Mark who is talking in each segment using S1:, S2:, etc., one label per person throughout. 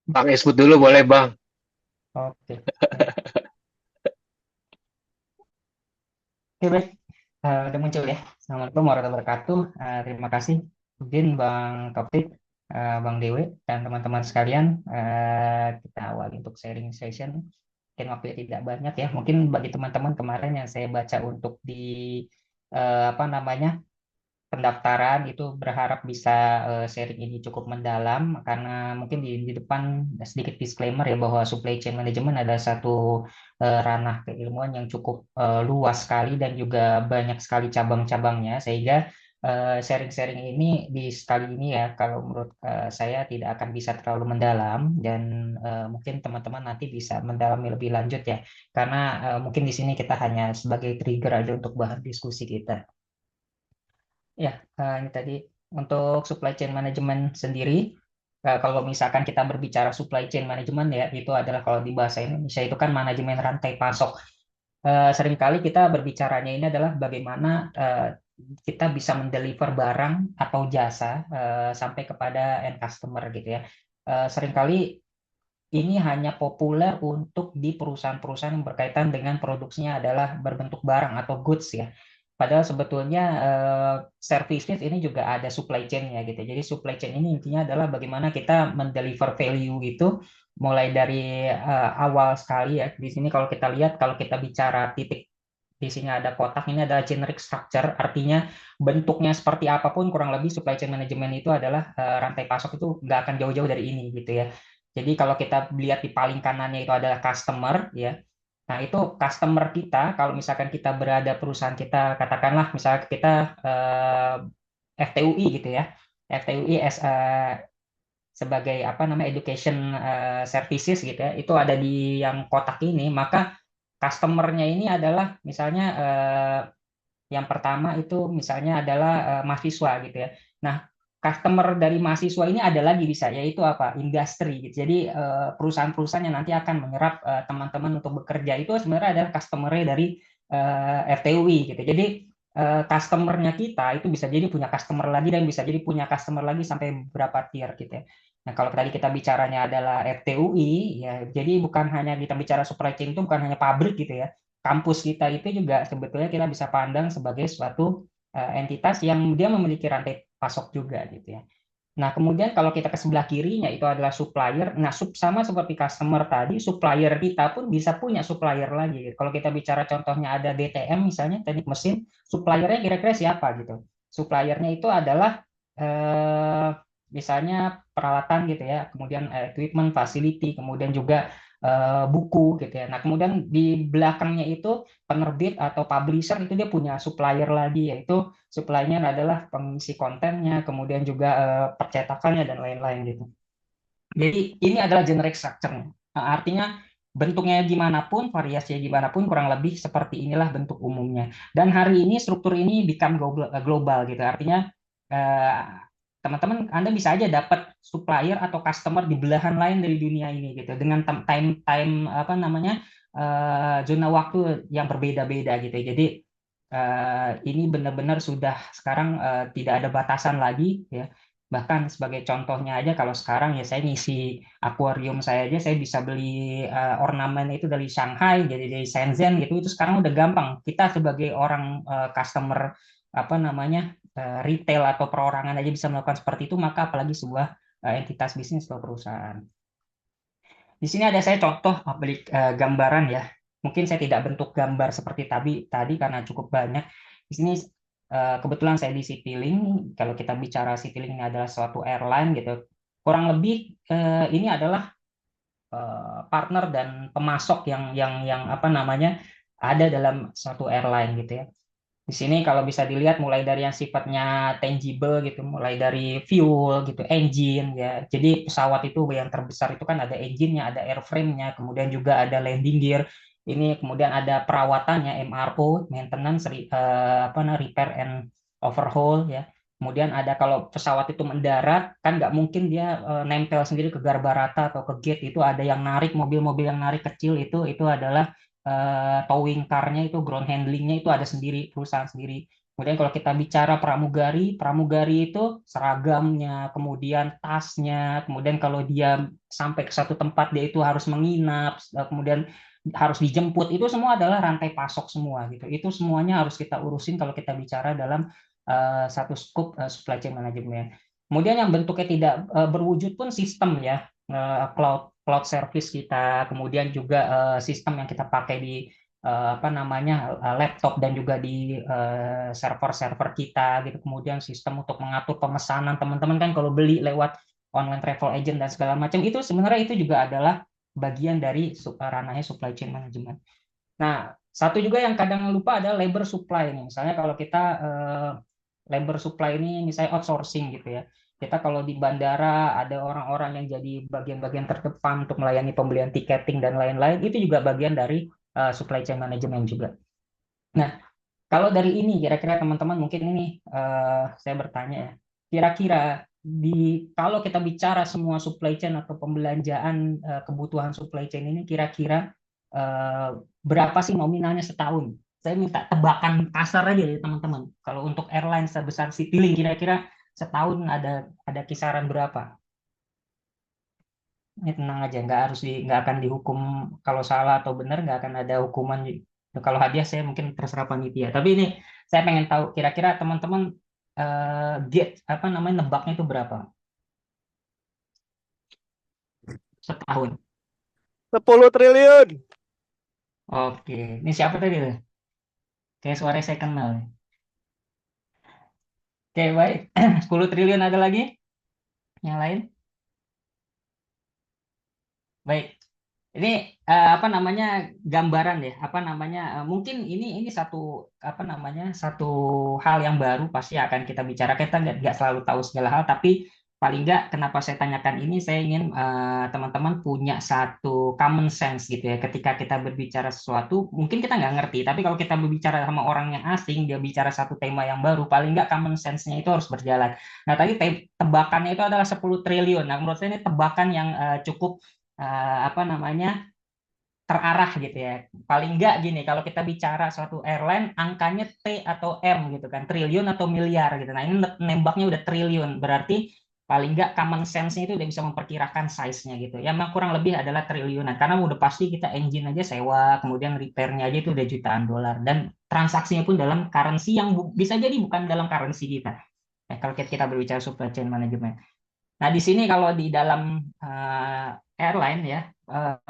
S1: Bang Isbut dulu boleh Bang.
S2: Oke, ya. Oke, baik. Udah muncul ya. Assalamualaikum warahmatullahi wabarakatuh. Terima kasih, Udin, Bang Taufik, Bang Dewe, dan teman-teman sekalian. Kita awali untuk sharing session. Mungkin waktunya tidak banyak ya. Mungkin bagi teman-teman kemarin yang saya baca untuk di apa namanya pendaftaran itu berharap bisa sharing ini cukup mendalam karena mungkin di depan sedikit disclaimer ya bahwa supply chain management adalah satu ranah keilmuan yang cukup luas sekali dan juga banyak sekali cabang-cabangnya sehingga sharing-sharing ini di sekali ini ya kalau menurut saya tidak akan bisa terlalu mendalam dan mungkin teman-teman nanti bisa mendalami lebih lanjut ya karena mungkin di sini kita hanya sebagai trigger aja untuk bahan diskusi kita. Ya, ini tadi untuk supply chain management sendiri, kalau misalkan kita berbicara supply chain management ya, itu adalah kalau di bahasa Indonesia itu kan manajemen rantai pasok. Seringkali kita berbicaranya ini adalah bagaimana kita bisa mendeliver barang atau jasa sampai kepada end customer gitu ya. Seringkali ini hanya populer untuk di perusahaan-perusahaan yang berkaitan dengan produksinya adalah berbentuk barang atau goods ya. Padahal sebetulnya services ini juga ada supply chain-nya gitu. Jadi supply chain ini intinya adalah bagaimana kita mendeliver value itu mulai dari awal sekali ya. Di sini kalau kita lihat kalau kita bicara titik di sini ada kotak ini adalah generic structure artinya bentuknya seperti apapun kurang lebih supply chain management itu adalah rantai pasok itu nggak akan jauh-jauh dari ini gitu ya. Jadi kalau kita lihat di paling kanannya itu adalah customer ya. Nah, itu customer kita kalau misalkan kita berada perusahaan kita katakanlah misalnya kita FTUI gitu ya. FTUI sebagai apa namanya education services gitu ya. Itu ada di yang kotak ini, maka customernya ini adalah misalnya yang pertama itu misalnya adalah mahasiswa gitu ya. Nah, customer dari mahasiswa ini ada lagi bisa yaitu apa? Industri gitu. Jadi perusahaan-perusahaan yang nanti akan menyerap teman-teman untuk bekerja itu sebenarnya adalah customer-nya dari FTUI gitu. Jadi customer-nya kita itu bisa jadi punya customer lagi dan bisa jadi punya customer lagi sampai beberapa tier gitu ya. Nah, kalau tadi kita bicaranya adalah FTUI, ya, jadi bukan hanya kita bicara supply chain itu bukan hanya pabrik gitu ya, kampus kita itu juga sebetulnya kita bisa pandang sebagai suatu entitas yang dia memiliki rantai pasok juga gitu ya. Nah, kemudian kalau kita ke sebelah kirinya itu adalah supplier. Nah, sama seperti customer tadi, supplier kita pun bisa punya supplier lagi. Kalau kita bicara contohnya ada DTM misalnya, teknik mesin, suppliernya kira-kira siapa gitu. Suppliernya itu adalah eh, misalnya peralatan gitu ya, kemudian equipment, facility, kemudian juga buku gitu ya. Nah, kemudian di belakangnya itu penerbit atau publisher itu dia punya supplier lagi, yaitu supply-nya adalah pengisi kontennya, kemudian juga percetakannya dan lain-lain gitu. Jadi ini adalah generic structure-nya. Nah, artinya bentuknya gimana pun, variasinya gimana pun, kurang lebih seperti inilah bentuk umumnya. Dan hari ini struktur ini become global, global gitu. Artinya eh, teman-teman Anda bisa aja dapat supplier atau customer di belahan lain dari dunia ini gitu dengan time time apa namanya zona waktu yang berbeda-beda gitu. Jadi ini benar-benar sudah sekarang tidak ada batasan lagi ya. Bahkan sebagai contohnya aja kalau sekarang ya saya ngisi akuarium saya aja saya bisa beli ornamen itu dari Shanghai jadi dari Shenzhen gitu itu sekarang udah gampang. Kita sebagai orang customer apa namanya retail atau perorangan aja bisa melakukan seperti itu maka apalagi sebuah entitas bisnis atau perusahaan. Di sini ada saya contoh beli gambaran ya. Mungkin saya tidak bentuk gambar seperti tadi karena cukup banyak. Di sini kebetulan saya di Citylink. Kalau kita bicara Citylink ini adalah suatu airline gitu. Kurang lebih ini adalah partner dan pemasok yang apa namanya ada dalam suatu airline gitu ya. Di sini kalau bisa dilihat mulai dari yang sifatnya tangible gitu, mulai dari fuel gitu, engine ya. Jadi pesawat itu yang terbesar itu kan ada engine-nya, ada airframe-nya, kemudian juga ada landing gear. Ini kemudian ada perawatannya, MRO, maintenance, apa nah, repair and overhaul ya. Kemudian ada kalau pesawat itu mendarat kan nggak mungkin dia nempel sendiri ke garbarata atau ke gate itu ada yang narik mobil-mobil yang narik kecil itu adalah towing car-nya itu ground handling-nya itu ada sendiri perusahaan sendiri. Kemudian kalau kita bicara pramugari, pramugari itu seragamnya, kemudian tasnya, kemudian kalau dia sampai ke satu tempat dia itu harus menginap, kemudian harus dijemput, itu semua adalah rantai pasok semua gitu. Itu semuanya harus kita urusin kalau kita bicara dalam satu scope supply chain management. Kemudian yang bentuknya tidak berwujud pun sistem ya, cloud cloud service kita, kemudian juga sistem yang kita pakai di apa namanya laptop dan juga di server-server kita gitu. Kemudian sistem untuk mengatur pemesanan teman-teman kan kalau beli lewat online travel agent dan segala macam itu sebenarnya itu juga adalah bagian dari ranahnya supply chain management. Nah, satu juga yang kadang lupa ada labor supply nih. Misalnya kalau kita labor supply ini misalnya outsourcing gitu ya. Kita kalau di bandara ada orang-orang yang jadi bagian-bagian terdepan untuk melayani pembelian tiketing dan lain-lain, itu juga bagian dari supply chain management juga. Nah, kalau dari ini kira-kira teman-teman mungkin ini saya bertanya ya. Kira-kira kalau kita bicara semua supply chain atau pembelanjaan kebutuhan supply chain ini kira-kira eh, berapa sih nominalnya setahun? Saya minta tebakan kasar aja ya teman-teman. Kalau untuk airline sebesar Citylink kira-kira setahun ada kisaran berapa? Ini tenang aja, nggak akan dihukum kalau salah atau benar, nggak akan ada hukuman. Kalau hadiah saya mungkin terserah panitia. Tapi ini saya pengen tahu kira-kira teman-teman get apa namanya nebaknya itu berapa setahun?
S1: 10 triliun.
S2: Oke, ini siapa tadi? Kayak suara saya kenal. Oke, baik. 10 triliun ada lagi? Yang lain? Baik. Ini apa namanya gambaran ya, apa namanya mungkin ini satu apa namanya satu hal yang baru pasti akan kita bicara. Kita nggak selalu tahu segala hal, tapi paling nggak kenapa saya tanyakan ini, saya ingin teman-teman punya satu common sense gitu ya. Ketika kita berbicara sesuatu, mungkin kita nggak ngerti, tapi kalau kita berbicara sama orang yang asing, dia bicara satu tema yang baru, paling nggak common sense-nya itu harus berjalan. Nah, tadi tebakannya itu adalah 10 triliun. Nah, menurut saya ini tebakan yang cukup apa namanya terarah gitu ya. Paling enggak gini, kalau kita bicara suatu airline, angkanya T atau M gitu kan, triliun atau miliar gitu. Nah ini nembaknya udah triliun, berarti paling enggak common sense-nya itu udah bisa memperkirakan size-nya gitu. Ya memang kurang lebih adalah triliunan, karena udah pasti kita engine aja sewa, kemudian repair-nya aja itu udah jutaan dolar, dan transaksinya pun dalam currency yang bisa jadi bukan dalam currency kita. Kalau kita berbicara supply chain management. Nah, di sini kalau di dalam airline ya,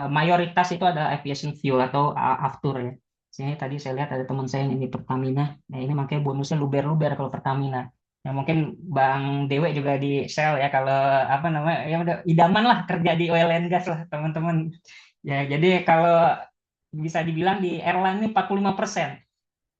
S2: mayoritas itu ada aviation fuel atau aftur ya. Sini tadi saya lihat ada teman saya yang ini Pertamina. Nah, ini makanya bonusnya luber-luber kalau Pertamina. Nah, mungkin Bang Dewe juga di Shell ya kalau apa namanya ya udah idaman lah kerja di oil and gas lah teman-teman. Ya, jadi kalau bisa dibilang di airline ini 45%.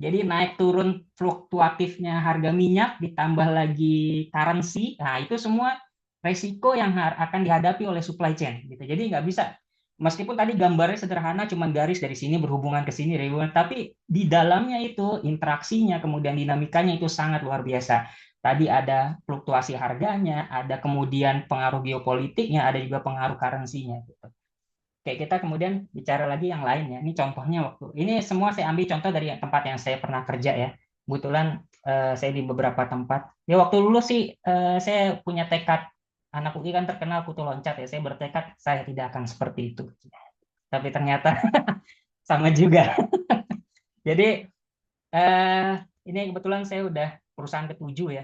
S2: Jadi naik turun fluktuatifnya harga minyak ditambah lagi currency, nah itu semua resiko yang akan dihadapi oleh supply chain gitu. Jadi nggak bisa, meskipun tadi gambarnya sederhana, cuma garis dari sini berhubungan ke sini, tapi di dalamnya itu interaksinya kemudian dinamikanya itu sangat luar biasa. Tadi ada fluktuasi harganya, ada kemudian pengaruh geopolitiknya, ada juga pengaruh currency-nya gitu. Kayak kita kemudian bicara lagi yang lain ya. Ini contohnya waktu ini semua saya ambil contoh dari tempat yang saya pernah kerja ya. Kebetulan saya di beberapa tempat. Ya waktu lulus sih saya punya tekad, anak UI kan terkenal kutu loncat ya. Saya bertekad saya tidak akan seperti itu. Tapi ternyata sama juga. Jadi eh, ini kebetulan saya udah perusahaan ketujuh ya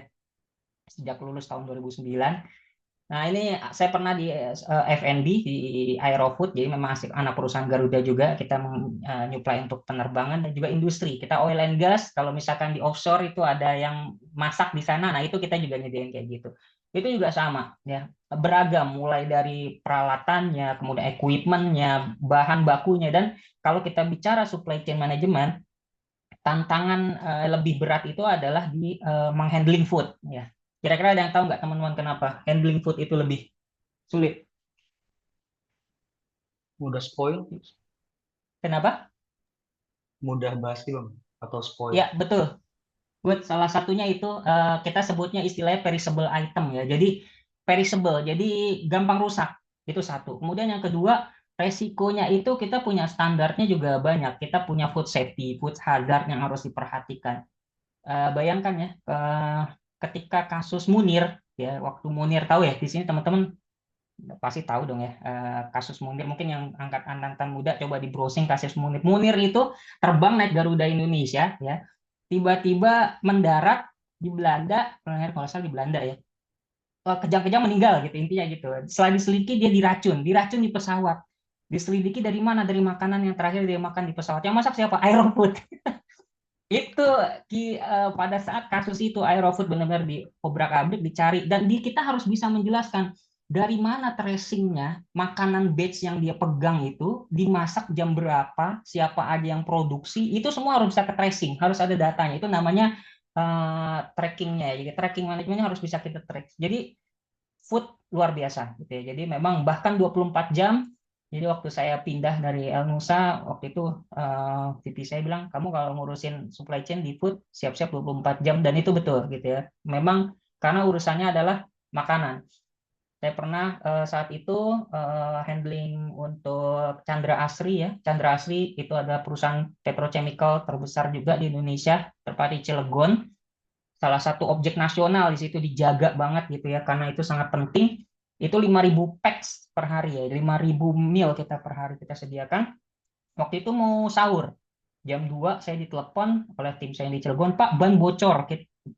S2: sejak lulus tahun 2009. Nah, ini saya pernah di FNB di Aerofood, jadi memang asik anak perusahaan Garuda juga. Kita menyuplai untuk penerbangan dan juga industri. Kita oil and gas, kalau misalkan di offshore itu ada yang masak di sana, nah itu kita juga nyediain kayak gitu. Itu juga sama, ya beragam, mulai dari peralatannya, kemudian equipmentnya, bahan bakunya, dan kalau kita bicara supply chain management, tantangan lebih berat itu adalah di menghandling food ya. Kira-kira ada yang tahu nggak teman-teman kenapa handling food itu lebih sulit?
S1: Mudah spoil,
S2: Kenapa?
S1: mudah basi bang, atau spoil.
S2: Ya, betul. Buat salah satunya itu kita sebutnya istilahnya perishable item ya. Jadi perishable, jadi gampang rusak. Itu satu. Kemudian yang kedua, resikonya itu kita punya standarnya juga banyak. Kita punya food safety, food hazard yang harus diperhatikan. bayangkan ya, ketika kasus Munir, ya waktu Munir, tahu ya di sini teman-teman pasti tahu dong ya, kasus Munir. Mungkin yang angkatan muda coba di browsing kasus Munir. Munir itu terbang naik Garuda Indonesia, ya tiba-tiba mendarat di Belanda, kalau nggak salah di Belanda ya, kejang-kejang meninggal gitu, intinya gitu. Setelah diselidiki dia diracun di pesawat. Diselidiki dari mana? Dari makanan yang terakhir dia makan di pesawat. Yang masak siapa? Aerofood. Itu pada saat kasus itu Aerofood benar-benar diobrak-abrik dicari, dan kita harus bisa menjelaskan dari mana tracingnya makanan batch yang dia pegang itu dimasak jam berapa, siapa aja yang produksi, itu semua harus bisa ke tracing, harus ada datanya. Itu namanya trackingnya. Jadi tracking manajemennya harus bisa kita track. Jadi food luar biasa gitu ya. Jadi memang bahkan 24 jam. Jadi waktu saya pindah dari El Nusa, waktu itu VP saya bilang, kamu kalau ngurusin supply chain di food siap-siap 24 jam, dan itu betul gitu ya. Memang karena urusannya adalah makanan. Saya pernah saat itu handling untuk Chandra Asri ya. Chandra Asri itu adalah perusahaan petrochemical terbesar juga di Indonesia, tepat di Cilegon, salah satu objek nasional di situ, dijaga banget gitu ya, karena itu sangat penting. Itu 5.000 packs per hari ya, 5.000 meal kita per hari kita sediakan. Waktu itu mau sahur jam 2, saya ditelepon oleh tim saya yang di Cilegon, Pak, ban bocor.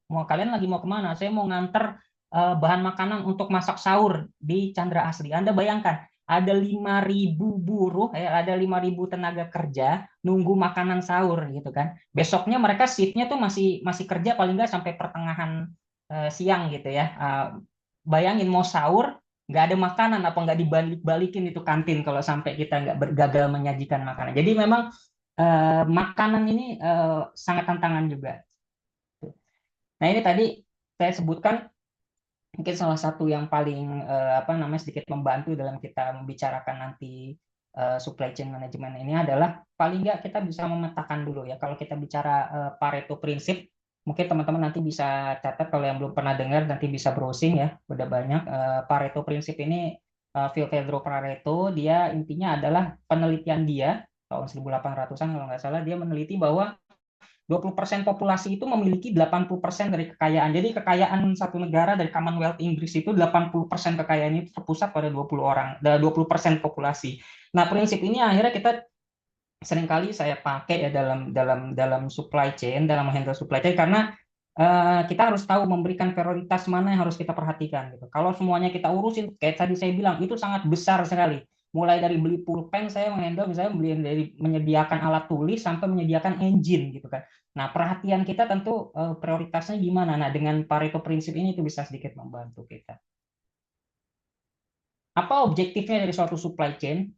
S2: Kalian lagi mau kemana? Saya mau nganter bahan makanan untuk masak sahur di Chandra Asri. Anda bayangkan, ada 5.000 buruh, ada 5.000 tenaga kerja nunggu makanan sahur gitu kan. Besoknya mereka shiftnya tuh masih masih kerja paling nggak sampai pertengahan siang gitu ya. Bayangin mau sahur nggak ada makanan, apa nggak dibalik-balikin itu kantin kalau sampai kita nggak gagal menyajikan makanan. Jadi memang makanan ini sangat tantangan juga. Nah ini tadi saya sebutkan mungkin salah satu yang paling apa namanya sedikit membantu dalam kita membicarakan nanti supply chain management ini adalah paling nggak kita bisa memetakan dulu ya. Kalau kita bicara Pareto prinsip, mungkin teman-teman nanti bisa catat, kalau yang belum pernah dengar nanti bisa browsing ya, udah banyak. Pareto prinsip ini Phil Pedro Pareto, dia intinya adalah penelitian dia tahun 1800-an kalau nggak salah, dia meneliti bahwa 20% populasi itu memiliki 80% dari kekayaan. Jadi kekayaan satu negara dari Commonwealth Inggris itu 80% kekayaan itu terpusat pada 20 orang, 20% populasi. Nah, prinsip ini akhirnya kita seringkali saya pakai ya dalam dalam supply chain, dalam handle supply chain, karena kita harus tahu memberikan prioritas mana yang harus kita perhatikan gitu. Kalau semuanya kita urusin, kayak tadi saya bilang, itu sangat besar sekali. Mulai dari beli pulpen, saya menghandle misalnya beli dari menyediakan alat tulis sampai menyediakan engine gitu kan. Nah, perhatian kita tentu prioritasnya gimana. Nah, dengan Pareto prinsip ini itu bisa sedikit membantu kita. Apa objektifnya dari suatu supply chain?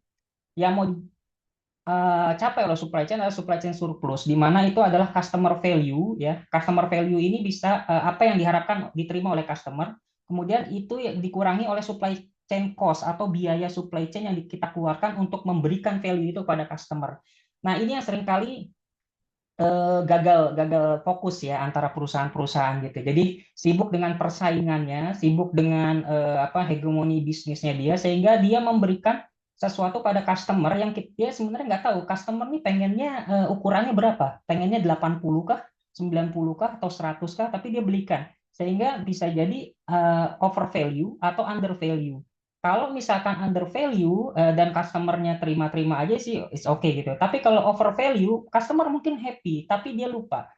S2: Yang mau capai oleh supply chain adalah supply chain surplus, di mana itu adalah customer value ya. Customer value ini bisa apa yang diharapkan diterima oleh customer, kemudian itu dikurangi oleh supply chain cost atau biaya supply chain yang kita keluarkan untuk memberikan value itu pada customer. Nah, ini yang seringkali gagal gagal fokus ya antara perusahaan-perusahaan gitu. Jadi sibuk dengan persaingannya, sibuk dengan apa hegemoni bisnisnya dia, sehingga dia memberikan sesuatu pada customer yang dia sebenarnya nggak tahu customer nih pengennya ukurannya berapa, pengennya 80 kah, 90 kah, atau 100 kah, tapi dia belikan, sehingga bisa jadi over value atau under value. Kalau misalkan under value dan customernya terima-terima aja sih it's okay gitu. Tapi kalau over value, customer mungkin happy, tapi dia lupa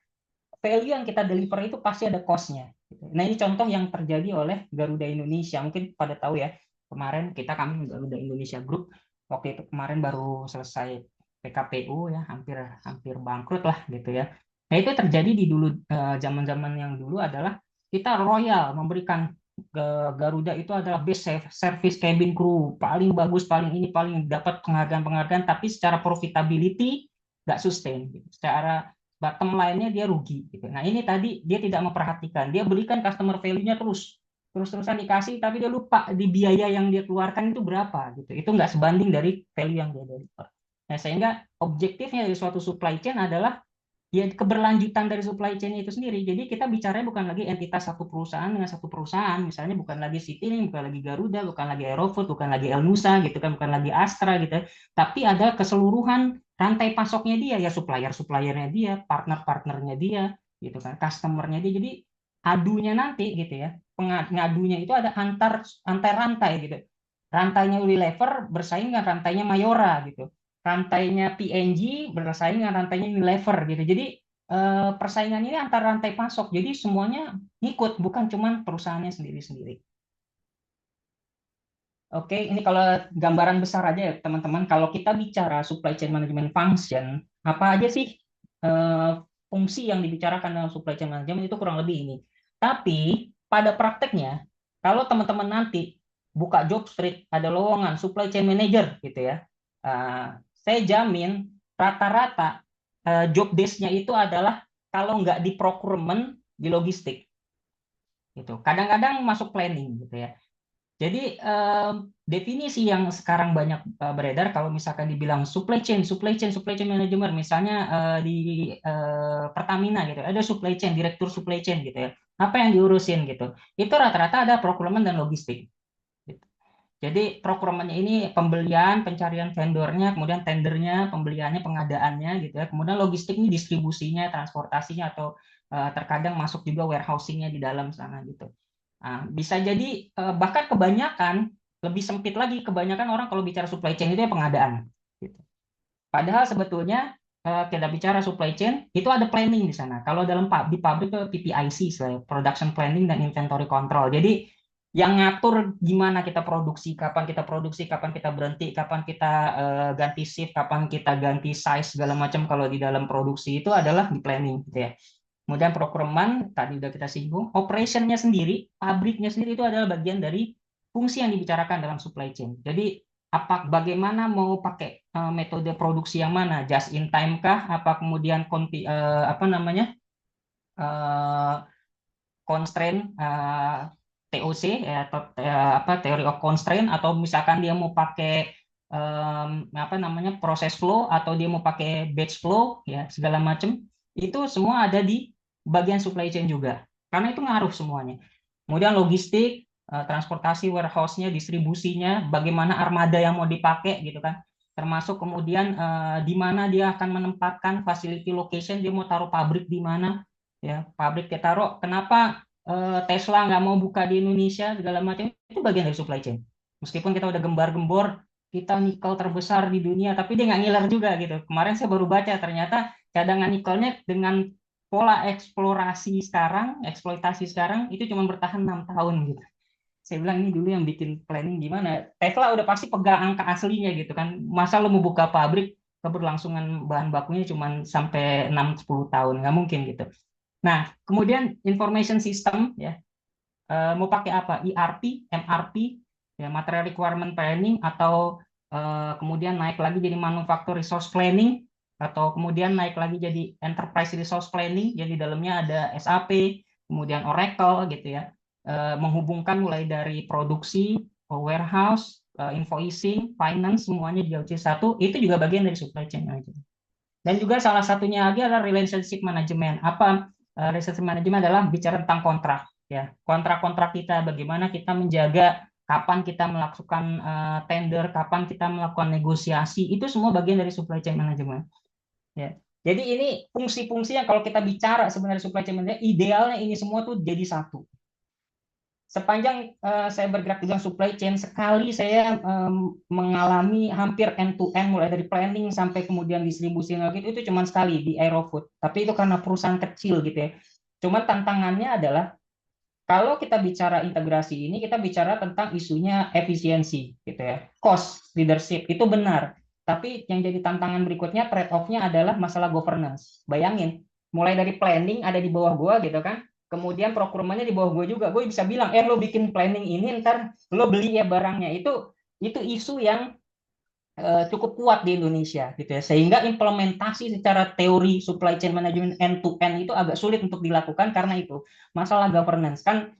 S2: value yang kita deliver itu pasti ada cost-nya. Nah, ini contoh yang terjadi oleh Garuda Indonesia. Mungkin pada tahu ya, kemarin kami Garuda Indonesia Group, waktu itu kemarin baru selesai PKPU ya, hampir hampir bangkrut lah gitu ya. Nah, itu terjadi di dulu zaman-zaman yang dulu adalah kita royal memberikan Garuda itu adalah best service cabin crew, paling bagus, paling ini, paling dapat penghargaan-penghargaan, tapi secara profitability nggak sustain gitu. Secara bottom line-nya dia rugi gitu. Nah, ini tadi dia tidak memperhatikan. Dia berikan customer value-nya terus-terusan dikasih, tapi dia lupa di biaya yang dia keluarkan itu berapa gitu. Itu nggak sebanding dari value yang dia deliver. Nah, sehingga objektifnya dari suatu supply chain adalah ya keberlanjutan dari supply chain itu sendiri. Jadi kita bicaranya bukan lagi entitas satu perusahaan dengan satu perusahaan, misalnya bukan lagi Citylink, bukan lagi Garuda, bukan lagi Aerofood, bukan lagi El Nusa gitu kan, bukan lagi Astra gitu, tapi ada keseluruhan rantai pasoknya dia ya, supplier-suppliernya dia, partner-partnernya dia, gitu kan, customernya dia. Jadi adunya nanti gitu ya, pengadunya itu ada antar rantai gitu. Rantainya Unilever bersaing dengan rantainya Mayora gitu. Rantainya P&G bersaing dengan rantainya Unilever gitu. Jadi persaingan ini antar rantai pasok. Jadi semuanya ngikut, bukan cuman perusahaannya sendiri-sendiri. Oke, ini kalau gambaran besar aja ya teman-teman. Kalau kita bicara supply chain management function, apa aja sih eh, fungsi yang dibicarakan dalam supply chain management itu kurang lebih ini. Tapi pada prakteknya, kalau teman-teman nanti buka job street ada lowongan supply chain manager gitu ya, saya jamin rata-rata job desk-nya itu adalah kalau nggak di procurement di logistik gitu. Kadang-kadang masuk planning gitu ya. Jadi definisi yang sekarang banyak beredar kalau misalkan dibilang supply chain manajemen, misalnya di Pertamina gitu, ada supply chain, direktur supply chain gitu ya. Apa yang diurusin gitu? Itu rata-rata ada procurement dan logistik. Gitu. Jadi procurement ini pembelian, pencarian vendornya, kemudian tendernya, pembeliannya, pengadaannya gitu ya. Kemudian logistik ini distribusinya, transportasinya atau terkadang masuk juga warehousingnya di dalam sana gitu. Nah, bisa jadi bahkan kebanyakan lebih sempit lagi, kebanyakan orang kalau bicara supply chain itu ya pengadaan. Gitu. Padahal sebetulnya kita bicara supply chain itu ada planning di sana. Kalau dalam di pabrik itu PPIC, production planning dan inventory control. Jadi yang ngatur gimana kita produksi, kapan kita berhenti, kapan kita ganti shift, kapan kita ganti size segala macam kalau di dalam produksi itu adalah di planning gitu ya. Kemudian procurement, tadi udah kita singgung. Operationnya sendiri, pabriknya sendiri itu adalah bagian dari fungsi yang dibicarakan dalam supply chain. Jadi, bagaimana mau pakai metode produksi yang mana? Just in time kah? Apa kemudian apa namanya? eh, constraint TOC ya, atau apa teori of constraint, atau misalkan dia mau pakai apa namanya proses flow, atau dia mau pakai batch flow ya segala macam, itu semua ada di bagian supply chain juga karena itu ngaruh semuanya. Kemudian logistik, transportasi, warehouse-nya, distribusinya, bagaimana armada yang mau dipakai gitu kan, termasuk kemudian di mana dia akan menempatkan facility location, dia mau taruh pabrik di mana ya, pabrik kita taruh. Kenapa Tesla nggak mau buka di Indonesia segala macam, itu bagian dari supply chain. Meskipun kita udah gembar-gembor kita nikel terbesar di dunia, tapi dia nggak ngiler juga gitu. Kemarin saya baru baca ternyata cadangan nikelnya dengan pola eksplorasi sekarang, eksploitasi sekarang itu cuma bertahan 6 tahun gitu. Saya bilang ini dulu yang bikin planning gimana. Tesla udah pasti pegang angka aslinya gitu kan. Masa lo mau buka pabrik keberlangsungan bahan bakunya cuma sampai 6-10 tahun, nggak mungkin gitu. Nah, kemudian information system ya, mau pakai apa? ERP, MRP, ya material requirement planning, atau kemudian naik lagi jadi manufacture resource planning, atau kemudian naik lagi jadi enterprise resource planning, jadi di dalamnya ada SAP, kemudian Oracle gitu ya, menghubungkan mulai dari produksi, warehouse, invoicing, finance, semuanya di OC1, itu juga bagian dari supply chain management. Dan juga salah satunya lagi adalah relationship management. Apa relationship management adalah bicara tentang kontrak ya. Kontrak-kontrak kita, bagaimana kita menjaga kapan kita melakukan tender, kapan kita melakukan negosiasi, itu semua bagian dari supply chain management ya. Jadi ini fungsi-fungsi yang kalau kita bicara sebenarnya supply chain management, idealnya ini semua tuh jadi satu. Sepanjang saya bergerak di dalam supply chain, sekali saya mengalami hampir end to end, mulai dari planning sampai kemudian distribusi gitu, itu cuma sekali di Aerofood. Tapi itu karena perusahaan kecil gitu ya. Cuma tantangannya adalah kalau kita bicara integrasi ini, kita bicara tentang isunya efisiensi gitu ya. Cost leadership itu benar. Tapi yang jadi tantangan berikutnya, trade off-nya adalah masalah governance. Bayangin, mulai dari planning ada di bawah gua gitu kan. Kemudian procurement-nya di bawah gue juga. Gue bisa bilang, lo bikin planning ini, ntar lo beli ya barangnya. Itu isu yang cukup kuat di Indonesia gitu ya, sehingga implementasi secara teori supply chain management end to end itu agak sulit untuk dilakukan karena itu masalah governance kan,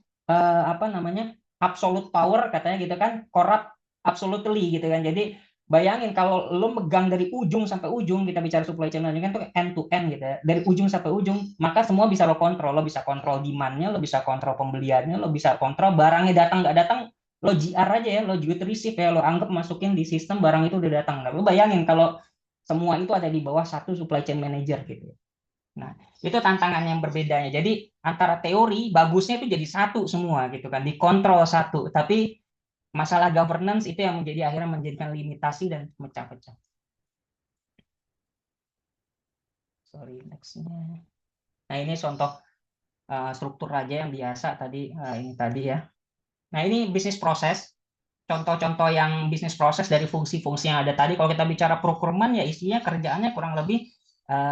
S2: apa namanya, absolute power katanya gitu kan, corrupt absolutely gitu kan. Jadi bayangin kalau lo megang dari ujung sampai ujung, kita bicara supply chain management itu end to end gitu ya, dari ujung sampai ujung, maka semua bisa lo kontrol. Lo bisa kontrol demand-nya, lo bisa kontrol pembeliannya, lo bisa kontrol barangnya datang nggak datang, lo GR aja ya, lo juga receive ya, lo anggap masukin di sistem barang itu udah datang. Lo bayangin kalau semua itu ada di bawah satu supply chain manager gitu. Nah, itu tantangan yang berbedanya. Jadi antara teori bagusnya itu jadi satu semua gitu kan, dikontrol satu. Tapi masalah governance itu yang menjadi akhirnya menjadikan limitasi dan pecah-pecah. Sorry, nextnya. Nah, ini contoh struktur aja yang biasa tadi, ini tadi ya. Nah, ini bisnis proses. Contoh-contoh yang bisnis proses dari fungsi-fungsi yang ada tadi. Kalau kita bicara procurement ya isinya kerjaannya kurang lebih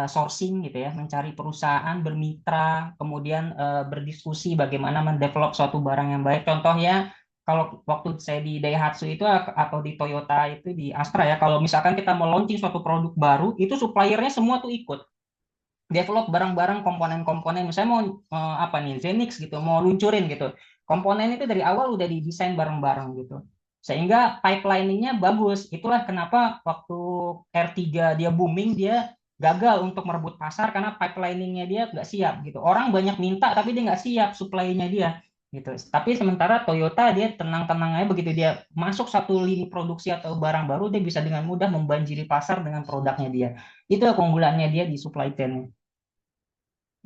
S2: sourcing gitu ya, mencari perusahaan, bermitra, kemudian berdiskusi bagaimana mendevelop suatu barang yang baik. Contohnya kalau waktu saya di Daihatsu itu atau di Toyota itu di Astra ya, kalau misalkan kita mau launching suatu produk baru, itu suppliernya semua tuh ikut develop barang-barang komponen-komponen misalnya mau apa nih Zenix gitu mau luncurin gitu komponen itu dari awal udah didesain bareng-bareng gitu sehingga pipeliningnya bagus itulah kenapa waktu R3 dia booming dia gagal untuk merebut pasar karena pipeliningnya dia nggak siap gitu orang banyak minta tapi dia nggak siap supply-nya dia gitu tapi sementara Toyota dia tenang-tenang aja begitu dia masuk satu lini produksi atau barang baru dia bisa dengan mudah membanjiri pasar dengan produknya dia itu keunggulannya dia di supply chain.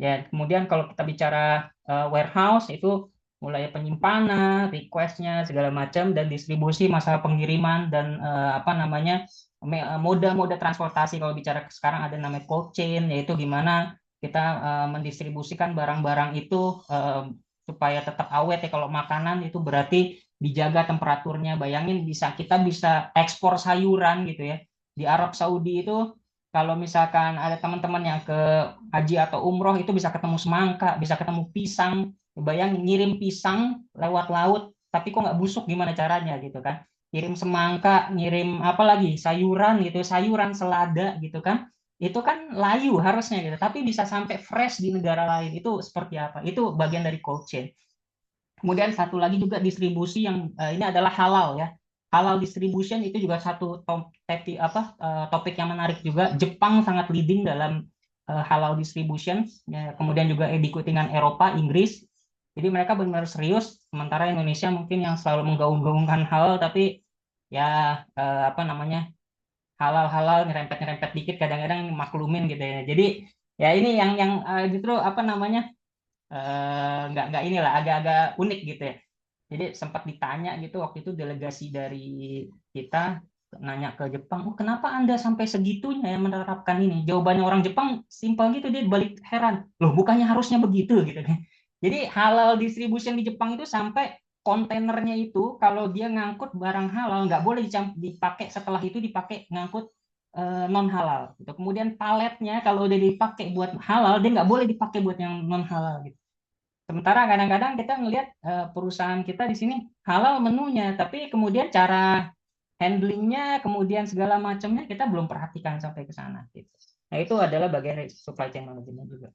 S2: Ya, kemudian kalau kita bicara warehouse itu mulai penyimpanan, request-nya segala macam dan distribusi masalah pengiriman dan apa namanya moda-moda transportasi kalau bicara sekarang ada namanya cold chain yaitu gimana kita mendistribusikan barang-barang itu supaya tetap awet ya kalau makanan itu berarti dijaga temperaturnya. Bayangin kita bisa ekspor sayuran gitu ya. Di Arab Saudi itu kalau misalkan ada teman-teman yang ke haji atau umroh itu bisa ketemu semangka, bisa ketemu pisang. Bayang ngirim pisang lewat laut, tapi kok nggak busuk gimana caranya gitu kan? Kirim semangka, ngirim apa lagi sayuran gitu, sayuran selada gitu kan? Itu kan layu harusnya gitu, tapi bisa sampai fresh di negara lain itu seperti apa? Itu bagian dari cold chain. Kemudian satu lagi juga distribusi yang ini adalah halal ya. Halal distribution itu juga satu topik yang menarik juga. Jepang sangat leading dalam halal distribution. Ya, kemudian juga diikuti dengan Eropa, Inggris. Jadi mereka benar-benar serius. Sementara Indonesia mungkin yang selalu menggaung-gaungkan halal, tapi ya apa namanya halal-halal nyerempet-nyerempet dikit kadang-kadang maklumin gitu ya. Jadi ya ini yang justru apa namanya nggak inilah agak-agak unik gitu ya. Jadi sempat ditanya gitu waktu itu delegasi dari kita nanya ke Jepang, oh kenapa Anda sampai segitunya ya menerapkan ini? Jawabannya orang Jepang simpel gitu dia balik heran, loh bukannya harusnya begitu gitu kan? Jadi halal distribution di Jepang itu sampai kontainernya itu kalau dia ngangkut barang halal nggak boleh dipakai setelah itu dipakai ngangkut non halal gitu. Kemudian paletnya kalau udah dipakai buat halal dia nggak boleh dipakai buat yang non halal gitu. Sementara kadang-kadang kita ngelihat perusahaan kita di sini halal menunya, tapi kemudian cara handlingnya, kemudian segala macamnya kita belum perhatikan sampai ke sana. Gitu. Nah itu adalah bagian dari supply chain management juga.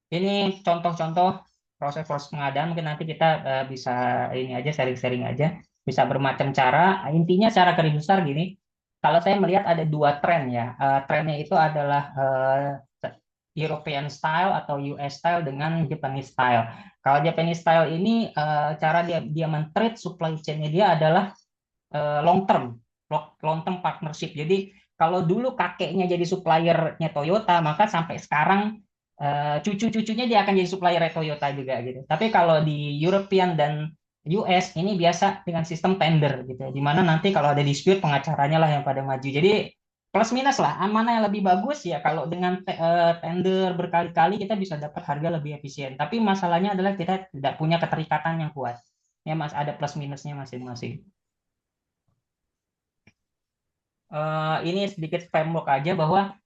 S2: Ini contoh-contoh proses-proses pengadaan mungkin nanti kita bisa ini aja sharing-sharing aja, bisa bermacam cara. Intinya secara garis besar gini, kalau saya melihat ada dua tren ya. Trennya itu adalah European style atau US style dengan Japanese style. Kalau Japanese style ini cara dia men-treat supply chain-nya dia adalah long term, long term partnership. Jadi kalau dulu kakeknya jadi suppliernya Toyota, maka sampai sekarang cucu-cucunya dia akan jadi supplier Toyota juga gitu. Tapi kalau di European dan US ini biasa dengan sistem tender gitu, di mana nanti kalau ada dispute pengacaranya lah yang pada maju. Jadi plus minus lah, mana yang lebih bagus ya kalau dengan tender berkali-kali kita bisa dapat harga lebih efisien. Tapi masalahnya adalah kita tidak punya keterikatan yang kuat. Ya Mas, ada plus minusnya masing-masing. Ini sedikit framework aja bahwa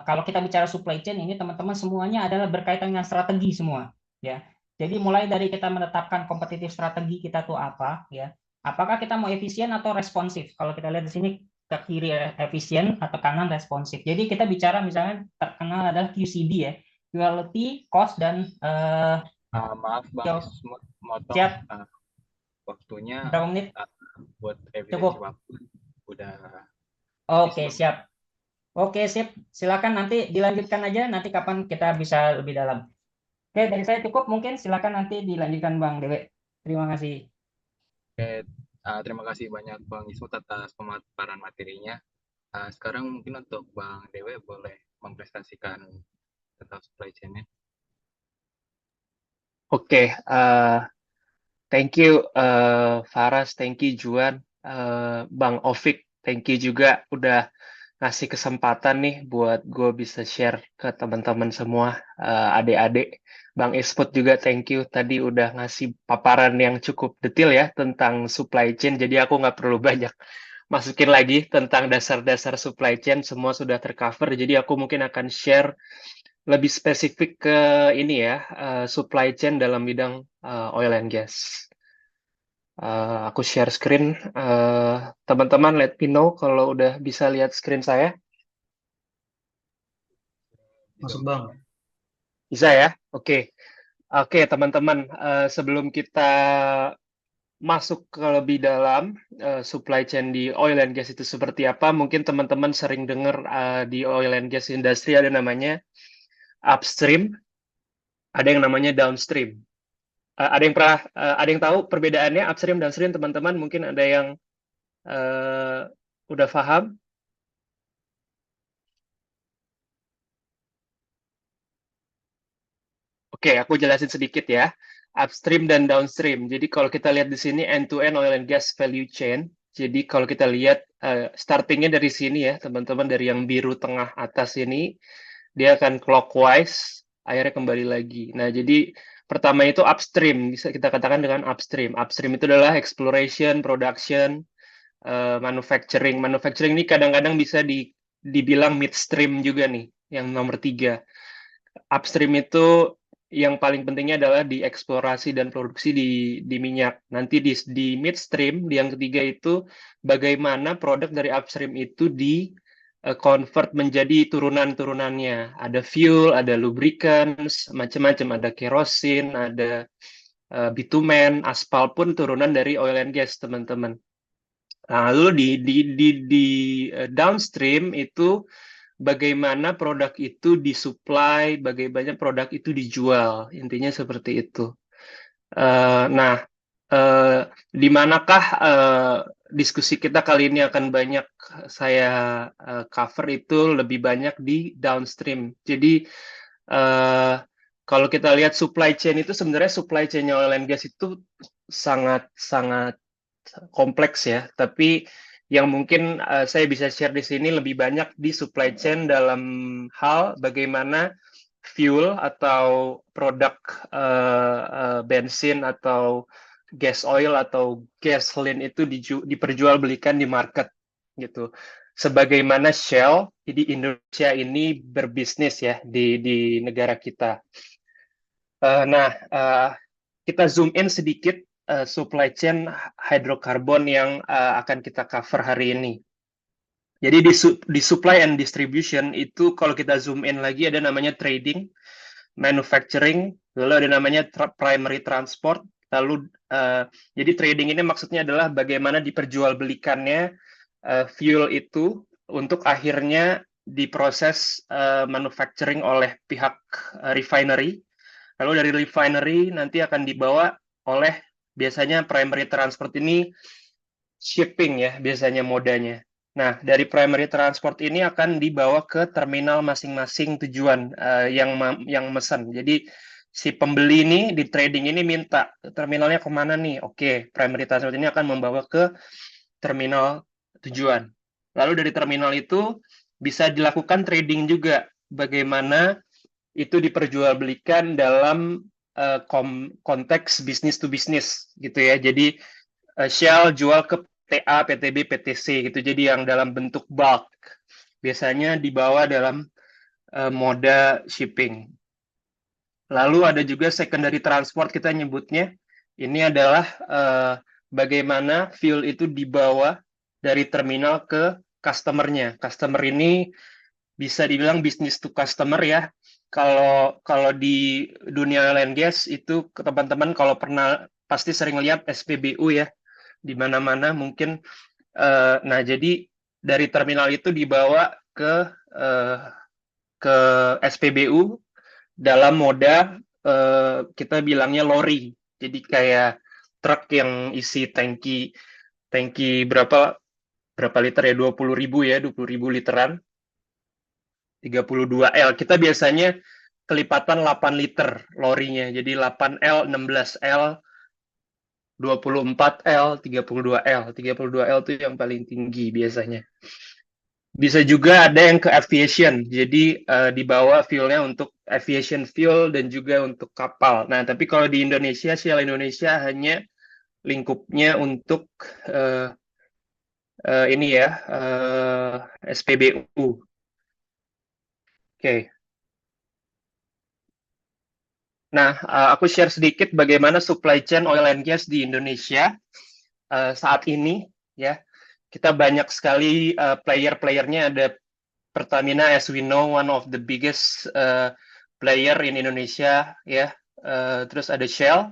S2: kalau kita bicara supply chain ini teman-teman semuanya adalah berkaitan dengan strategi semua ya. Jadi mulai dari kita menetapkan kompetitif strategi kita tuh apa ya. Apakah kita mau efisien atau responsif? Kalau kita lihat di sini ke kiri efisien atau kanan responsif. Jadi kita bicara misalnya terkenal adalah QCD ya. Quality, cost dan
S3: Maaf Bang, motong
S2: siap
S3: waktunya
S2: berapa menit?
S3: buat evidensi
S2: Cukup.
S3: waktu udah habis
S2: Oke,
S3: Bang.
S2: siap. Oke, sip. Silakan nanti dilanjutkan aja nanti kapan kita bisa lebih dalam. Oke, dari saya cukup mungkin silakan nanti dilanjutkan Bang Dewe. Terima kasih.
S3: Oke, terima kasih banyak Bang Ismut atas pemaparan materinya. Sekarang mungkin untuk Bang Dewe boleh mempresentasikan tentang supply chain-nya.
S4: Oke, thank you Faras, thank you Juan, Bang Ovik, thank you juga udah ngasih kesempatan nih buat gue bisa share ke teman-teman semua, adik-adik. Bang Isput juga thank you, tadi udah ngasih paparan yang cukup detail ya tentang supply chain, jadi aku nggak perlu banyak masukin lagi tentang dasar-dasar supply chain, semua sudah tercover, jadi aku mungkin akan share lebih spesifik ke ini ya, supply chain dalam bidang oil and gas. Aku share screen, teman-teman let me know kalau udah bisa lihat screen saya.
S1: Masuk Bang.
S4: Bisa ya? Oke. Oke, teman-teman, sebelum kita masuk ke lebih dalam supply chain di oil and gas itu seperti apa, mungkin teman-teman sering dengar di oil and gas industry ada namanya upstream, ada yang namanya downstream. Ada yang pernah, ada yang tahu perbedaannya upstream downstream, teman-teman? Mungkin ada yang udah paham? Oke, aku jelasin sedikit ya. Upstream dan downstream. Jadi kalau kita lihat di sini end-to-end oil and gas value chain. Jadi kalau kita lihat startingnya dari sini ya, teman-teman, dari yang biru tengah atas ini, dia akan clockwise, akhirnya kembali lagi. Nah, jadi pertama itu upstream, bisa kita katakan dengan upstream. Upstream itu adalah exploration, production, manufacturing. Manufacturing ini kadang-kadang bisa dibilang midstream juga nih, yang nomor 3. Upstream itu yang paling pentingnya adalah di eksplorasi dan produksi di minyak. Nanti di midstream, di yang ketiga itu bagaimana produk dari upstream itu di convert menjadi turunan-turunannya. Ada fuel, ada lubricants, macam-macam. Ada kerosin, ada bitumen, aspal pun turunan dari oil and gas, teman-teman. Nah, lalu di downstream itu bagaimana produk itu disuplai, bagaimana produk itu dijual, intinya seperti itu. Nah, di manakah diskusi kita kali ini akan banyak saya cover itu lebih banyak di downstream. Jadi kalau kita lihat supply chain itu sebenarnya supply chain oil and gas itu sangat kompleks ya, tapi yang mungkin saya bisa share di sini lebih banyak di supply chain dalam hal bagaimana fuel atau produk bensin atau gas oil atau gasoline itu diperjualbelikan di market gitu. Sebagaimana Shell di Indonesia ini berbisnis ya di negara kita. Nah, kita zoom in sedikit supply chain hidrokarbon yang akan kita cover hari ini. Jadi di supply and distribution itu kalau kita zoom in lagi ada namanya trading, manufacturing, lalu ada namanya primary transport. Lalu jadi trading ini maksudnya adalah bagaimana diperjualbelikannya fuel itu untuk akhirnya diproses manufacturing oleh pihak refinery. Lalu dari refinery nanti akan dibawa oleh biasanya primary transport ini shipping ya biasanya modanya. Nah, dari primary transport ini akan dibawa ke terminal masing-masing tujuan yang mesen. Jadi si pembeli ini di trading ini minta terminalnya kemana nih? Oke, primary transport ini akan membawa ke terminal tujuan. Lalu dari terminal itu bisa dilakukan trading juga. Bagaimana itu diperjualbelikan dalam konteks bisnis to bisnis gitu ya. Jadi Shell jual ke PTA, PTB, PTC gitu. Jadi yang dalam bentuk bulk. Biasanya dibawa dalam moda shipping. Lalu ada juga secondary transport kita nyebutnya. Ini adalah bagaimana fuel itu dibawa dari terminal ke customer-nya. Customer ini bisa dibilang business to customer ya. Kalau di dunia oil and gas itu teman-teman kalau pernah pasti sering lihat SPBU ya, di mana-mana mungkin. Nah, jadi dari terminal itu dibawa ke SPBU dalam moda kita bilangnya lori. Jadi kayak truk yang isi tangki berapa berapa liter ya? 20.000 ya, 20.000 literan. 32L. Kita biasanya kelipatan 8 liter lorinya. Jadi 8L, 16L, 24L, 32L. 32L itu yang paling tinggi biasanya. Bisa juga ada yang ke aviation. Jadi dibawa fuelnya untuk aviation fuel dan juga untuk kapal. Nah, tapi kalau di Indonesia, Shell Indonesia hanya lingkupnya untuk ini ya, SPBU. Oke. Nah, aku share sedikit bagaimana supply chain oil and gas di Indonesia saat ini. Ya, kita banyak sekali player-playernya. Ada Pertamina, as we know, one of the biggest player in Indonesia. Ya, terus ada Shell,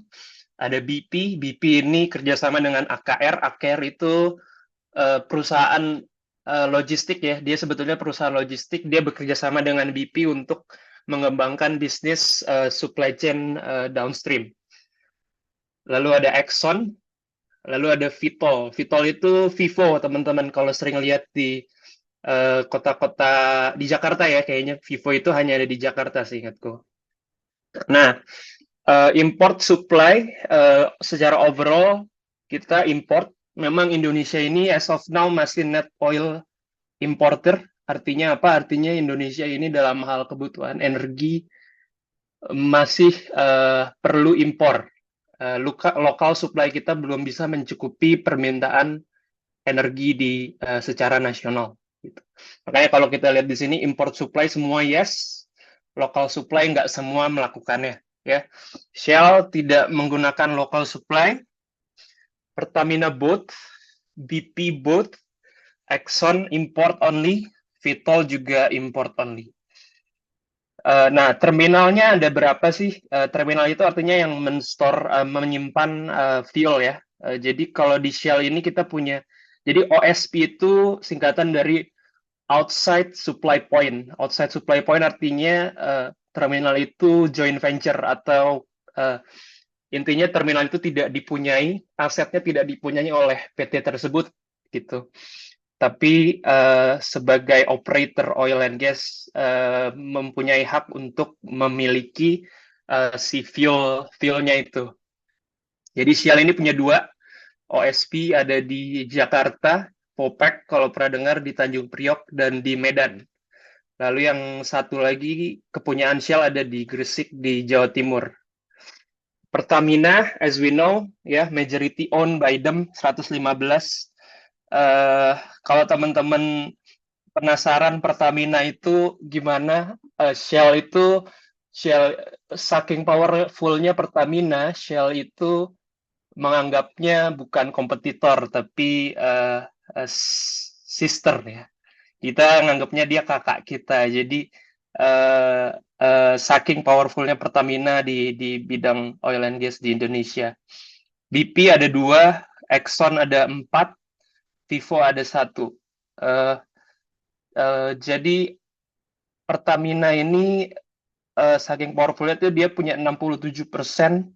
S4: ada BP. BP ini kerjasama dengan AKR. AKR itu perusahaan logistik ya. Dia sebetulnya perusahaan logistik. Dia bekerja sama dengan BP untuk mengembangkan bisnis supply chain downstream. Lalu ada Exxon, lalu ada Vitol. Vitol itu Vivo, teman-teman. Kalau sering lihat di kota-kota di Jakarta ya, kayaknya Vivo itu hanya ada di Jakarta, seingatku. Nah, import supply secara overall kita import. Memang Indonesia ini as of now masih net oil importer. Artinya apa? Artinya Indonesia ini dalam hal kebutuhan energi masih perlu impor. Lokal supply kita belum bisa mencukupi permintaan energi di secara nasional. Gitu. Makanya kalau kita lihat di sini import supply semua yes, local supply nggak semua melakukannya. Ya, Shell tidak menggunakan local supply, Pertamina both, BP both, Exxon import only, Vitol juga import only. Nah, terminalnya ada berapa sih? Terminal itu artinya yang menyimpan fuel ya. Jadi kalau di Shell ini kita punya, jadi OSP itu singkatan dari outside supply point. Outside supply point artinya terminal itu joint venture atau intinya terminal itu tidak dipunyai, asetnya tidak dipunyai oleh PT tersebut gitu. Tapi sebagai operator oil and gas mempunyai hak untuk memiliki si fuelnya itu. Jadi Shell ini punya dua OSP, ada di Jakarta, Popek kalau pernah dengar, di Tanjung Priok dan di Medan. Lalu yang satu lagi kepunyaan Shell ada di Gresik di Jawa Timur. Pertamina, as we know, ya majority owned by them 115. Kalau teman-teman penasaran Pertamina itu gimana, Shell saking powerfulnya Pertamina, Shell itu menganggapnya bukan kompetitor tapi sister ya. Kita menganggapnya dia kakak kita. Jadi saking powerfulnya Pertamina di bidang oil and gas di Indonesia. BP ada 2, Exxon ada 4, Vivo ada 1. Jadi Pertamina ini saking powerfulnya itu dia punya 67%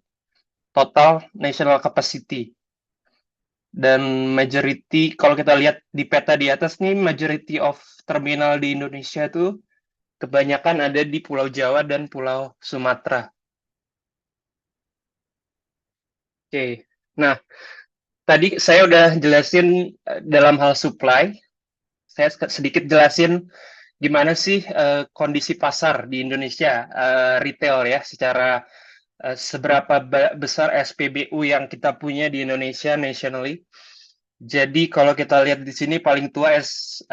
S4: total national capacity. Dan majority, kalau kita lihat di peta di atas nih, majority of terminal di Indonesia itu kebanyakan ada di Pulau Jawa dan Pulau Sumatera. Oke, nah tadi saya udah jelasin dalam hal supply. Saya sedikit jelasin gimana sih kondisi pasar di Indonesia, retail ya, secara seberapa besar SPBU yang kita punya di Indonesia nationally. Jadi kalau kita lihat di sini paling tua as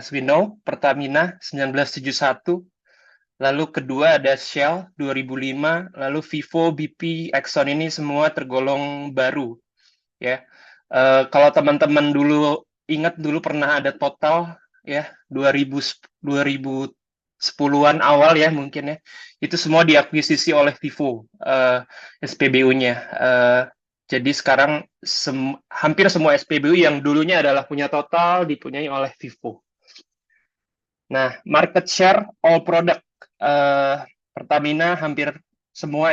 S4: we know, Pertamina 1971, lalu kedua ada Shell 2005, lalu Vivo, BP, Exxon ini semua tergolong baru. Ya, kalau teman-teman dulu ingat dulu pernah ada Total ya 2010-an awal ya mungkin ya, itu semua diakuisisi oleh Vivo SPBU-nya. Jadi sekarang hampir semua SPBU yang dulunya adalah punya Total dipunyai oleh Vivo. Nah, market share all product Pertamina hampir semua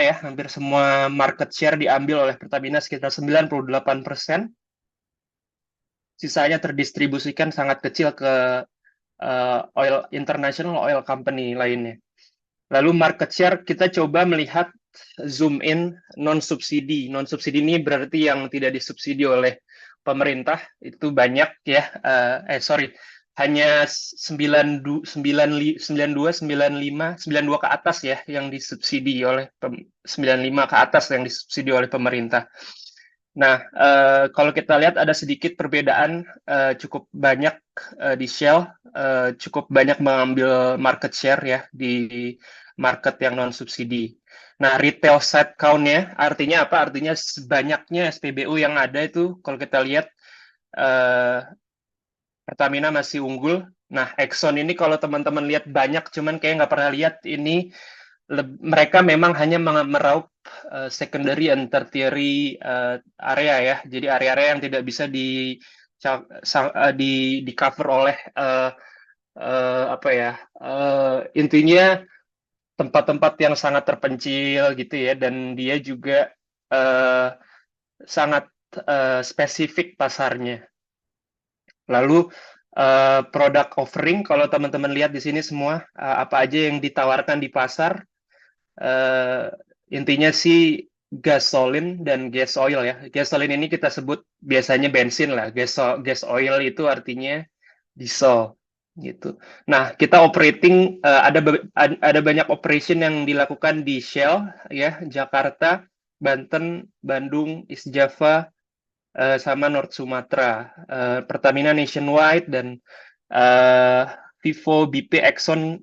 S4: market share diambil oleh Pertamina sekitar 98%. sisanya terdistribusikan sangat kecil ke international oil company lainnya. Lalu market share kita coba melihat zoom in non-subsidi. Non-subsidi ini berarti yang tidak disubsidi oleh pemerintah, itu banyak ya. Hanya 92, 92 ke atas ya yang disubsidi oleh 95 ke atas yang disubsidi oleh pemerintah. Nah, kalau kita lihat ada sedikit perbedaan cukup banyak di Shell, cukup banyak mengambil market share ya di market yang non-subsidi. Nah, retail site count-nya artinya apa? Artinya sebanyaknya SPBU yang ada itu, kalau kita lihat Pertamina masih unggul. Nah, Exxon ini kalau teman-teman lihat banyak, cuman kayak nggak pernah lihat ini, mereka memang hanya meraup secondary and tertiary area ya. Jadi area-area yang tidak bisa di cover oleh intinya tempat-tempat yang sangat terpencil gitu ya, dan dia juga sangat spesifik pasarnya. Lalu produk offering, kalau teman-teman lihat di sini semua apa aja yang ditawarkan di pasar, intinya sih gasolin dan gas oil ya. Gasolin ini kita sebut biasanya bensin lah. Gas oil itu artinya diesel gitu. Nah, kita operating ada banyak operation yang dilakukan di Shell ya, Jakarta, Banten, Bandung, East Java, sama North Sumatera. Pertamina nationwide dan Vivo, BP, Exxon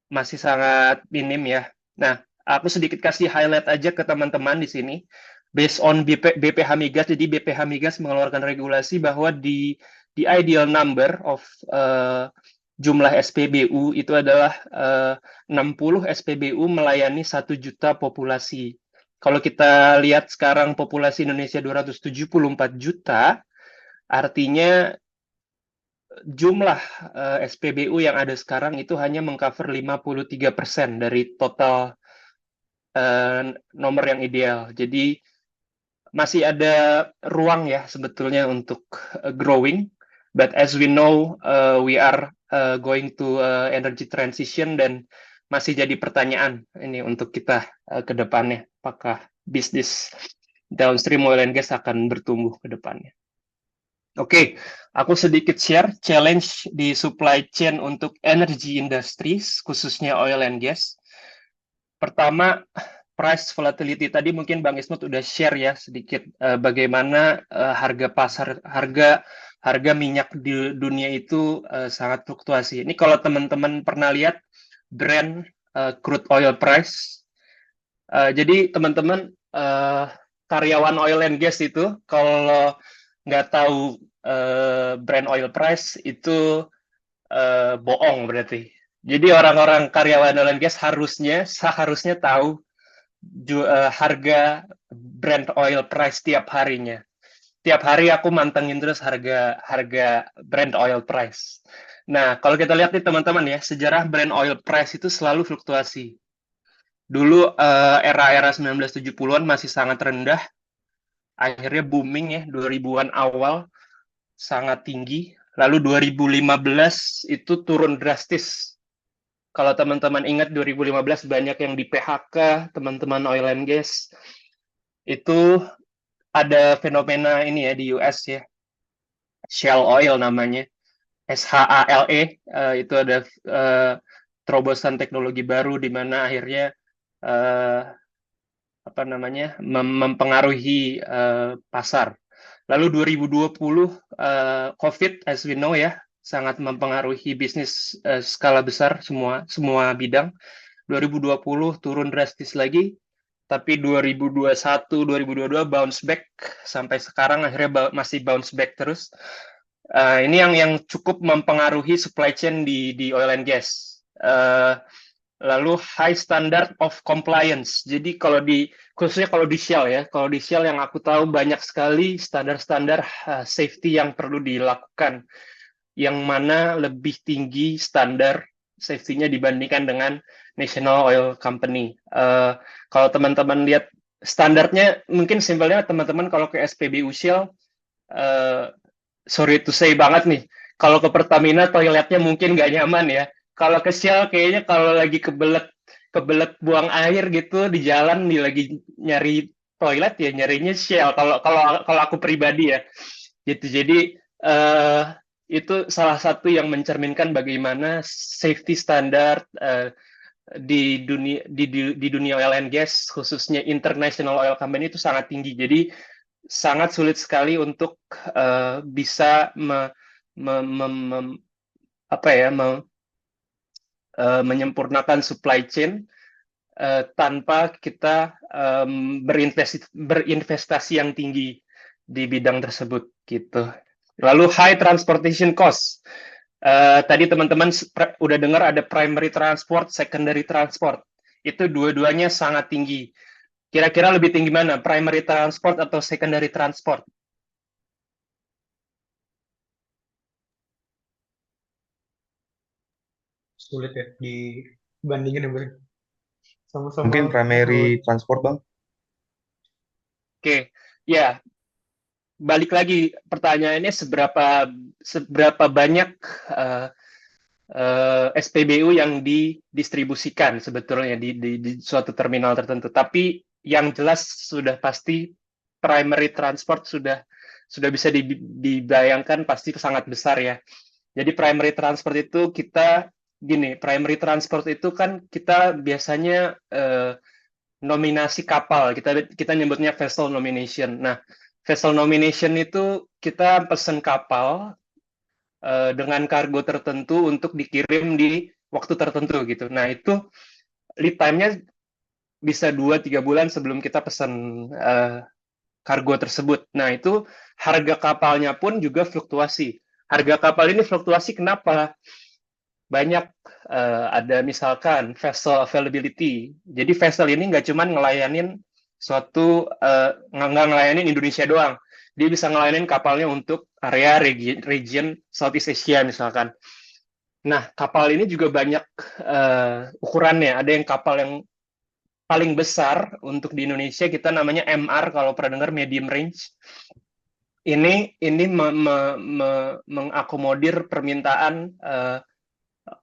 S4: masih sangat minim ya. Nah, aku sedikit kasih highlight aja ke teman-teman di sini. Based on BPH Migas, jadi BPH Migas mengeluarkan regulasi bahwa the ideal number of jumlah SPBU itu adalah 60 SPBU melayani 1 juta populasi. Kalau kita lihat sekarang populasi Indonesia 274 juta, artinya jumlah SPBU yang ada sekarang itu hanya mengcover 53% dari total nomor yang ideal. Jadi masih ada ruang ya sebetulnya untuk growing. But as we know, we are going to energy transition, dan masih jadi pertanyaan ini untuk kita ke depannya. Apakah bisnis downstream oil and gas akan bertumbuh ke depannya? Oke, aku sedikit share challenge di supply chain untuk energy industries, khususnya oil and gas. Pertama, price volatility. Tadi mungkin Bang Ismut udah share ya sedikit bagaimana harga minyak di dunia itu sangat fluktuasi. Ini kalau teman-teman pernah lihat Brent crude oil price. Jadi teman-teman karyawan oil and gas itu kalau nggak tahu Brent oil price itu bohong berarti. Jadi orang-orang karyawan oil and gas seharusnya tahu harga Brent oil price tiap harinya. Tiap hari aku mantengin terus harga Brent oil price. Nah, kalau kita lihat nih teman-teman ya, sejarah Brent oil price itu selalu fluktuasi. Dulu era-era 1970-an masih sangat rendah, akhirnya booming ya, 2000-an awal sangat tinggi, lalu 2015 itu turun drastis. Kalau teman-teman ingat 2015 banyak yang di PHK, teman-teman oil and gas. Itu ada fenomena ini ya di US ya. Shell Oil namanya. SHALE, itu ada terobosan teknologi baru di mana akhirnya mempengaruhi pasar. Lalu 2020 COVID, as we know ya, sangat mempengaruhi bisnis skala besar semua bidang. 2020 turun drastis lagi, tapi 2021, 2022 bounce back sampai sekarang akhirnya masih bounce back terus. Ini yang cukup mempengaruhi supply chain di oil and gas. Lalu high standard of compliance. Jadi khususnya kalau di Shell ya, kalau di Shell yang aku tahu banyak sekali standar-standar safety yang perlu dilakukan, yang mana lebih tinggi standar safety-nya dibandingkan dengan National Oil Company. Kalau teman-teman lihat standarnya, mungkin simpelnya teman-teman kalau ke SPBU Shell, sorry to say banget nih, kalau ke Pertamina toiletnya mungkin nggak nyaman ya. Kalau ke Shell kayaknya kalau lagi kebelet buang air gitu di jalan, lagi nyari toilet ya nyarinya Shell. Kalau aku pribadi ya, gitu. Jadi eh, itu salah satu yang mencerminkan bagaimana safety standard di dunia oil and gas, khususnya international oil company itu sangat tinggi. Jadi sangat sulit sekali untuk bisa apa ya menyempurnakan supply chain tanpa kita berinvestasi yang tinggi di bidang tersebut gitu. Lalu high transportation cost. Tadi teman-teman udah dengar ada primary transport, secondary transport. Itu dua-duanya sangat tinggi. Kira-kira lebih tinggi mana? Primary transport atau secondary transport?
S1: Sulit ya dibandingin ya, Bang. Sama-sama
S5: Mungkin primary transport, Bang.
S4: Oke, ya balik lagi pertanyaannya seberapa banyak SPBU yang didistribusikan sebetulnya di suatu terminal tertentu. Tapi yang jelas sudah pasti primary transport sudah bisa dibayangkan pasti sangat besar ya. Jadi primary transport itu primary transport itu kan kita biasanya nominasi kapal, kita nyebutnya vessel nomination. Nah, vessel nomination itu kita pesen kapal dengan kargo tertentu untuk dikirim di waktu tertentu gitu. Nah, itu lead time-nya bisa 2-3 bulan sebelum kita pesan kargo tersebut. Nah, itu harga kapalnya pun juga fluktuasi. Harga kapal ini fluktuasi kenapa? Banyak ada misalkan vessel availability. Jadi vessel ini nggak cuma ngelayanin nggak ngelayanin Indonesia doang. Dia bisa ngelayanin kapalnya untuk area region Southeast Asia misalkan. Nah, kapal ini juga banyak ukurannya. Ada yang kapal yang paling besar untuk di Indonesia kita namanya MR kalau pernah dengar medium range. Ini mengakomodir permintaan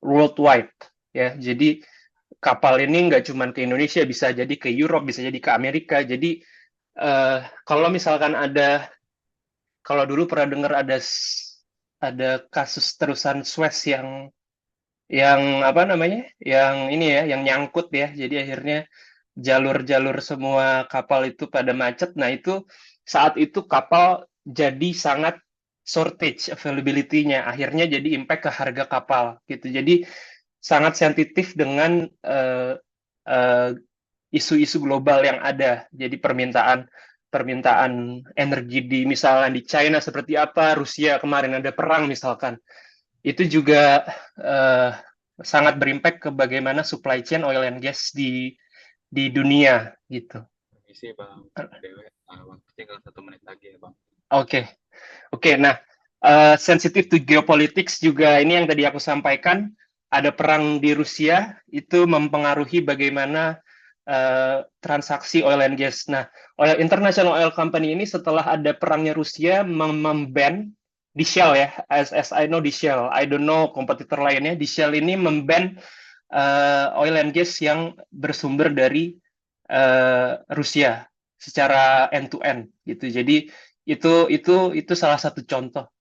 S4: worldwide ya. Jadi kapal ini nggak cuma ke Indonesia, bisa jadi ke Europe, bisa jadi ke Amerika. Jadi kalau misalkan kalau dulu pernah dengar ada kasus terusan Suez yang apa namanya, yang ini ya, yang nyangkut ya. Jadi akhirnya jalur-jalur semua kapal itu pada macet. Nah itu saat itu kapal jadi sangat shortage availability-nya. Akhirnya jadi impact ke harga kapal gitu. Jadi sangat sensitif dengan isu-isu global yang ada. Jadi permintaan energi misalnya di China seperti apa, Rusia kemarin ada perang misalkan. Itu juga sangat berimpact ke bagaimana supply chain oil and gas di dunia gitu.
S3: Permisi Bang Dewe, waktu tinggal 1 menit lagi ya Bang.
S4: Oke. Nah, sensitive to geopolitics juga ini yang tadi aku sampaikan. Ada perang di Rusia, itu mempengaruhi bagaimana transaksi oil and gas. Nah, International Oil Company ini setelah ada perangnya Rusia memban di Shell ya, as I know di Shell, I don't know kompetitor lainnya, di Shell ini memban oil and gas yang bersumber dari Rusia secara end to end gitu. Jadi itu salah satu contoh.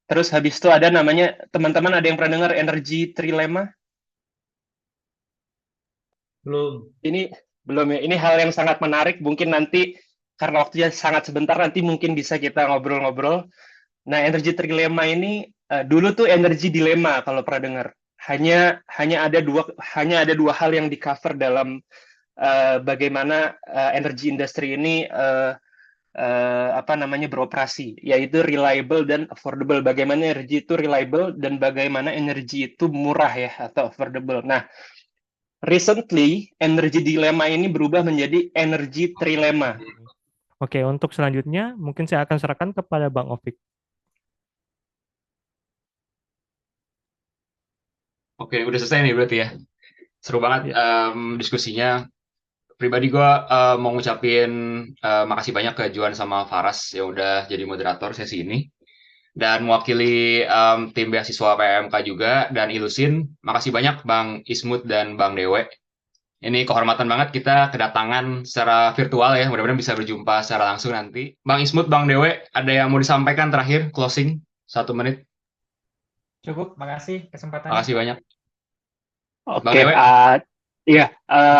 S4: Terus habis itu ada namanya, teman-teman ada yang pernah dengar energy trilemma?
S1: Belum.
S4: Ini belum ya. Ini hal yang sangat menarik. Mungkin nanti karena waktunya sangat sebentar, nanti mungkin bisa kita ngobrol-ngobrol. Nah, energy trilemma ini dulu tuh energy dilema kalau pernah dengar. Hanya ada dua hal yang di cover dalam bagaimana energy industry ini beroperasi, yaitu reliable dan affordable. Bagaimana energi itu reliable dan bagaimana energi itu murah ya atau affordable. Nah, recently energy dilemma ini berubah menjadi energy trilemma.
S6: Oke, untuk selanjutnya mungkin saya akan serahkan kepada Bang Ovik.
S3: Oke, udah selesai nih berarti ya. Seru banget diskusinya.
S7: pribadi gue mau ngucapin makasih banyak ke Juan sama Faras yang udah jadi moderator sesi ini. Dan mewakili tim beasiswa PMK juga dan Ilusin, makasih banyak Bang Ismut dan Bang Dewe. Ini kehormatan banget kita kedatangan secara virtual ya, mudah-mudahan bisa berjumpa secara langsung nanti. Bang Ismut, Bang Dewe, ada yang mau disampaikan terakhir, closing, 1 menit.
S2: Cukup, makasih kesempatannya.
S7: Makasih banyak. Bang
S4: Oke,
S7: Dewe.
S4: iya,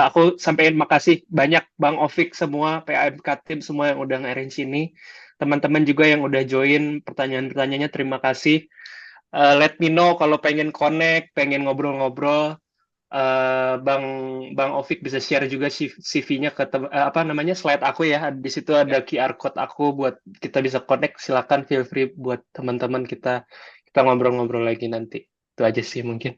S4: aku sampaikan makasih banyak Bang Ovik semua, PAMK tim semua yang udah nge-arrange ini. Teman-teman juga yang udah join pertanyaan-pertanyaannya, terima kasih. Let me know kalau pengen connect, pengen ngobrol-ngobrol. Bang Ovik bisa share juga CV-nya ke slide aku ya. Di situ ada QR code aku buat kita bisa connect. Silakan feel free buat teman-teman kita ngobrol-ngobrol lagi nanti. Itu aja sih mungkin.